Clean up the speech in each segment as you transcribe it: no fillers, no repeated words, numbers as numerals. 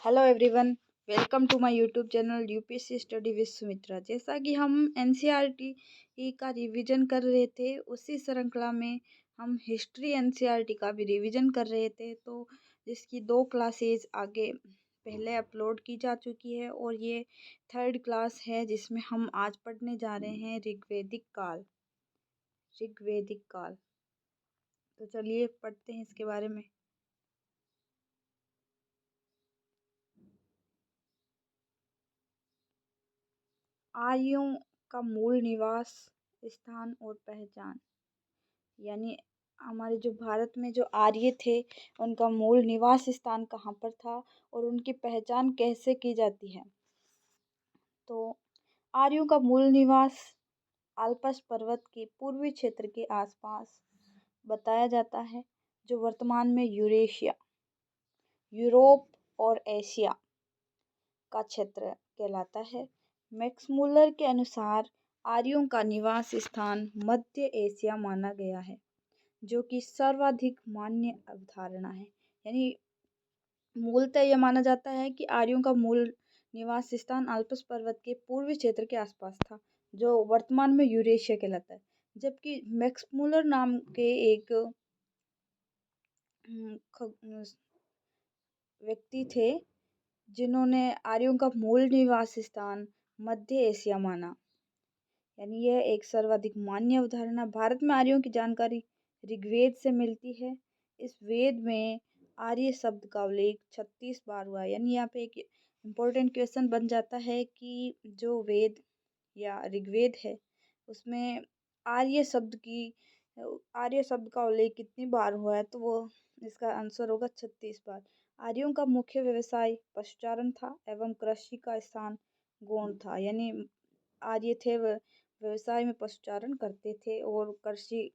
Hello everyone, welcome to my YouTube channel UPSC study with Sumitra. जैसा कि हम NCERT का रिवीजन कर रहे थे, उसी श्रृंखला में हम हिस्ट्री एनसीईआरटी का भी रिवीजन कर रहे थे। तो जिसकी 2 क्लासेस आगे पहले अपलोड की जा चुकी है और ये 3rd क्लास है जिसमें हम आज पढ़ने जा रहे हैं ऋग्वेदिक काल। तो चलिए पढ़ते हैं इसके बारे में। आर्यों का मूल निवास स्थान और पहचान, यानी हमारे जो भारत में जो आर्य थे उनका मूल निवास स्थान कहाँ पर था और उनकी पहचान कैसे की जाती है। तो आर्यों का मूल निवास आल्पस पर्वत के पूर्वी क्षेत्र के आसपास बताया जाता है, जो वर्तमान में यूरेशिया, यूरोप और एशिया का क्षेत्र कहलाता है। मैक्समूलर के अनुसार आर्यों का निवास स्थान मध्य एशिया माना गया है, जो कि सर्वाधिक मान्य अवधारणा है। यानी मूलतः यह माना जाता है कि आर्यों का मूल निवास स्थान आल्प्स पर्वत के पूर्वी क्षेत्र के आसपास था, जो वर्तमान में यूरेशिया कहलाता है। जबकि मैक्समूलर नाम के एक व्यक्ति थे जिन्होंने आर्यों का मूल निवास स्थान मध्य एशिया माना। यानी यह एक सर्वाधिक मान्य अवधारणा। भारत में आर्यों की जानकारी ऋग्वेद से मिलती है। इस वेद में आर्य शब्द का उल्लेख 36 बार हुआ है। यानी यहाँ पे एक इम्पोर्टेंट क्वेश्चन बन जाता है कि जो वेद या ऋग्वेद है उसमें आर्य शब्द की आर्य शब्द का उल्लेख कितनी बार हुआ है, तो वो इसका आंसर होगा 36 बार। आर्यों का मुख्य व्यवसाय पशुचारण था एवं कृषि का स्थान गौण था। यानी आर्य थे वह व्यवसाय में पशुचारण करते थे और कृषि।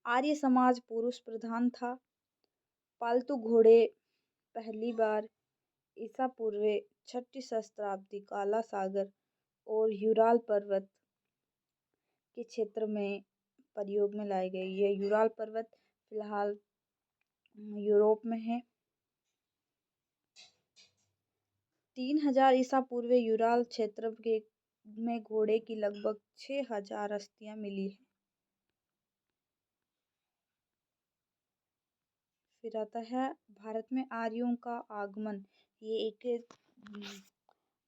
आर्य समाज पुरुष प्रधान था। पालतू घोड़े पहली बार ईसा पूर्व 6ठी सहस्त्राब्दी काला सागर और यूराल पर्वत के क्षेत्र में प्रयोग में लाए गए। यह यूराल पर्वत फिलहाल यूरोप में है। 3000 ईसा पूर्व यूराल क्षेत्र के में घोड़े की लगभग 6000 अस्थियां मिली है। फिर आता है भारत में आर्यों का आगमन। ये एक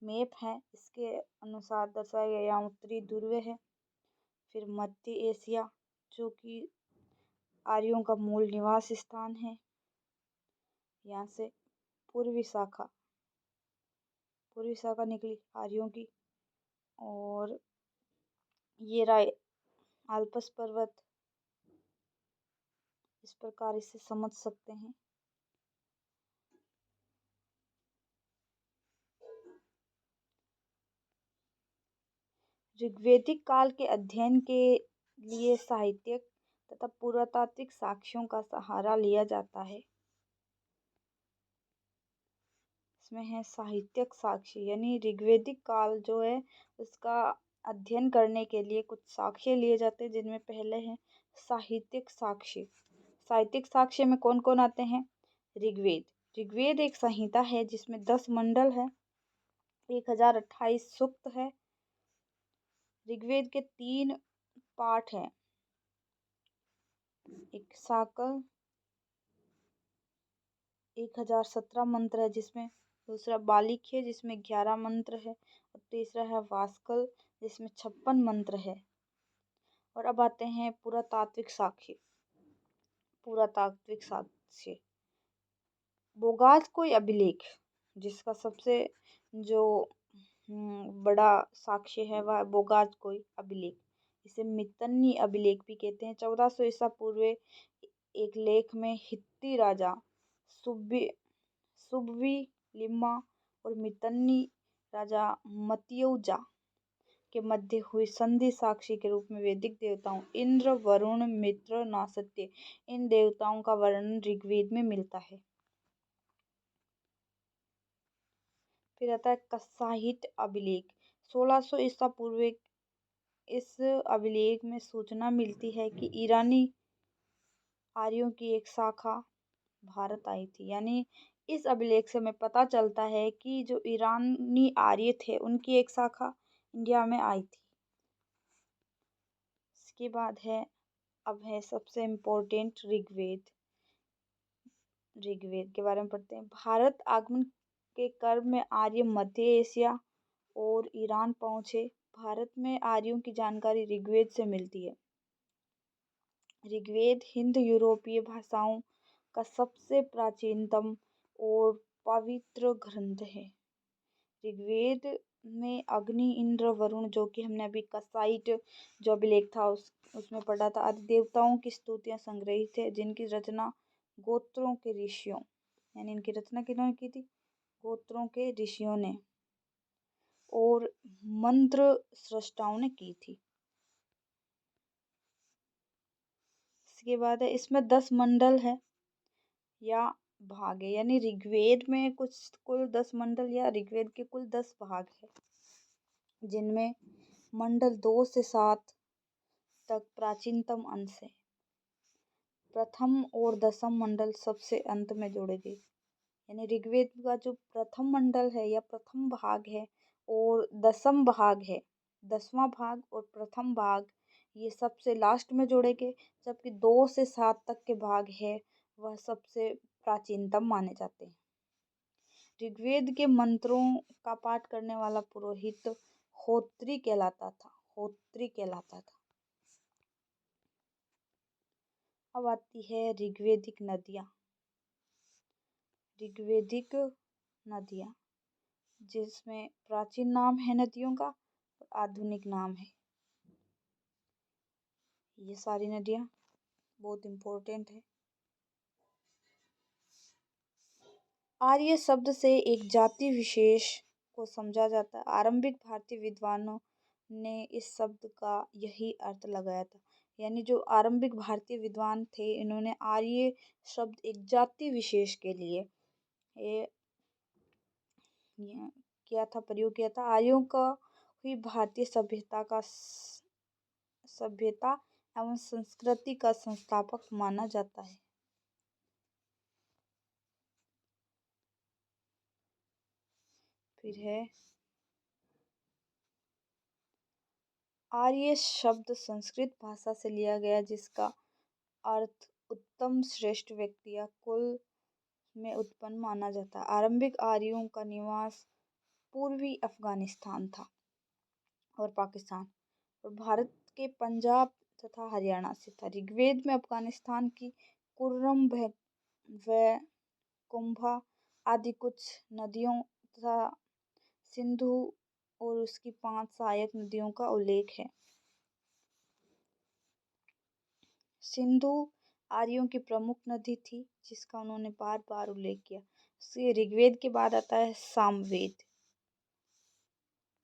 मैप है, इसके अनुसार दर्शाया गया। यहाँ उत्तरी ध्रुव है, फिर मध्य एशिया जो कि आर्यों का मूल निवास स्थान है। यहाँ से पूर्वी शाखा निकली आर्यों की, और ये रहा आल्प्स पर्वत। इस प्रकार इसे समझ सकते हैं। ऋग्वेदिक काल के अध्ययन के लिए साहित्यिक तथा पुरातात्विक साक्ष्यों का सहारा लिया जाता है। इसमें है साहित्यिक साक्ष्य, यानी ऋग्वेदिक काल जो है उसका अध्ययन करने के लिए कुछ साक्ष्य लिए जाते हैं, जिनमें पहले हैं साहित्यिक साक्ष्य। साहित्यिक साक्ष्य में कौन कौन आते हैं? ऋग्वेद एक संहिता है जिसमें 10 मंडल है, 1028 सूक्त है। ऋग्वेद के 3 पाठ हैं, एक साकल 1017 मंत्र है, जिसमें दूसरा बालिख्य जिसमें 11 मंत्र है, और तीसरा है वास्कल जिसमें 56 मंत्र है। और अब आते हैं पुरातात्विक साक्ष्य। बोगास कोई अभिलेख, जिसका सबसे जो बड़ा साक्ष्य है वह बोगास कोई अभिलेख, इसे मितन्नी अभिलेख भी कहते हैं। 1400 ईसा पूर्व एक लेख में हित्ती राजा सुब्बी लिम्मा और मितन्नी राजा मतियौजा के मध्य हुई संधि साक्षी के रूप में वैदिक देवताओं इंद्र, वरुण, मित्र, नासत्य, इन देवताओं का वर्णन ऋग्वेद में मिलता है। फिर आता है कसाहित अभिलेख। 1600 ईसा पूर्व इस अभिलेख में सूचना मिलती है कि ईरानी आर्यों की एक शाखा भारत आई थी। यानी इस अभिलेख से हमें पता चलता है कि जो ईरानी आर्य थे उनकी एक शाखा इंडिया में आई थी। इसके बाद है, अब है सबसे इम्पोर्टेंट ऋग्वेद। ऋग्वेद के बारे में पढ़ते हैं। भारत आगमन के क्रम में आर्य मध्य एशिया और ईरान पहुंचे। भारत में आर्यों की जानकारी ऋग्वेद से मिलती है। ऋग्वेद हिंद यूरोपीय भाषाओं का सबसे प्राचीनतम और पवित्र ग्रंथ है। ऋग्वेद में अग्नि, इंद्र, वरुण, जो कि हमने अभी कसाइट जो अभिलेख था उसमें पढ़ा था, आदि देवताओं की स्तुतियां संग्रहित है, जिनकी रचना गोत्रों के ऋषियों, यानी इनकी रचना किन्होंने की थी? गोत्रों के ऋषियों ने और मंत्र सृष्टाओं ने की थी। इसके बाद है, इसमें 10 मंडल है या भाग है, यानी ऋग्वेद में कुल 10 मंडल या ऋग्वेद के कुल 10 भाग है, जिनमें मंडल 2 से 7 तक प्राचीनतम अंश है। प्रथम और दसम मंडल सबसे अंत में जोड़े गए। यानी ऋग्वेद का जो प्रथम मंडल है या प्रथम भाग है और दसम भाग है, 10वां भाग और प्रथम भाग, ये सबसे लास्ट में जोड़े गए, जबकि 2 से 7 तक के भाग है वह सबसे प्राचीनतम माने जाते हैं। ऋग्वेद के मंत्रों का पाठ करने वाला पुरोहित होत्री कहलाता था। होत्री कहलाता था। अब आती है ऋग्वेदिक नदियाँ। ऋग्वेदिक नदियाँ, जिसमें प्राचीन नाम है नदियों का और आधुनिक नाम है। ये सारी नदियाँ बहुत इम्पोर्टेंट है। आर्य शब्द से एक जाति विशेष को समझा जाता है। आरंभिक भारतीय विद्वानों ने इस शब्द का यही अर्थ लगाया था। यानी जो आरंभिक भारतीय विद्वान थे, इन्होंने आर्य शब्द एक जाति विशेष के लिए ये किया था, प्रयोग किया था। आर्यों का ही भारतीय सभ्यता एवं संस्कृति का संस्थापक माना जाता है। फिर है, आर्य शब्द संस्कृत भाषा से लिया गया, जिसका अर्थ उत्तम, श्रेष्ठ व्यक्ति या कुल में उत्पन्न माना जाता है। आरंभिक आर्यों का निवास पूर्वी अफगानिस्तान था और पाकिस्तान और भारत के पंजाब तथा हरियाणा से था। ऋग्वेद में अफगानिस्तान की कुर्रम व कुंभा आदि कुछ नदियों तथा सिंधु और उसकी 5 सहायक नदियों का उल्लेख है। सिंधु आर्यों की प्रमुख नदी थी, जिसका उन्होंने बार बार उल्लेख किया। इसलिए ऋग्वेद के बाद आता है सामवेद।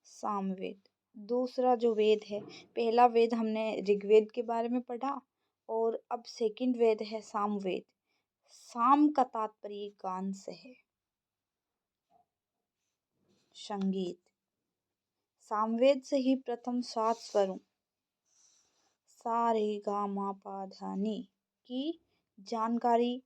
सामवेद दूसरा जो वेद है, पहला वेद हमने ऋग्वेद के बारे में पढ़ा और अब सेकंड वेद है सामवेद। साम का तात्पर्य गान से है, संगीत। सामवेद से ही प्रथम 7 स्वरों सा रे गा मा पा धा नी की जानकारी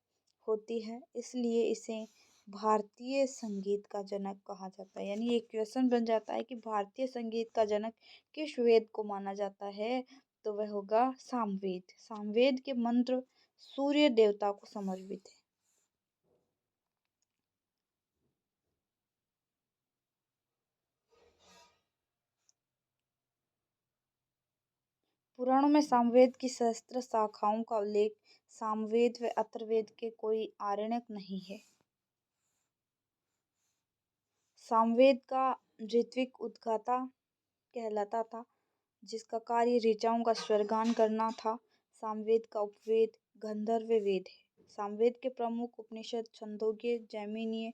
होती है, इसलिए इसे भारतीय संगीत का जनक कहा जाता है। यानी एक क्वेश्चन बन जाता है कि भारतीय संगीत का जनक किस वेद को माना जाता है, तो वह होगा सामवेद। सामवेद के मंत्र सूर्य देवता को समर्पित है। पुराणों में सामवेद की सहस्त्र शाखाओं का उल्लेख सामवेद व अथर्ववेद के कोई आरण्यक नहीं है। सामवेद का ऋत्विक उद्गाता कहलाता था, जिसका कार्य ऋचाओं का स्वरगान करना था। सामवेद का उपवेद गंधर्व वेद है। सामवेद के प्रमुख उपनिषद छंदोग्य, जैमिनीय,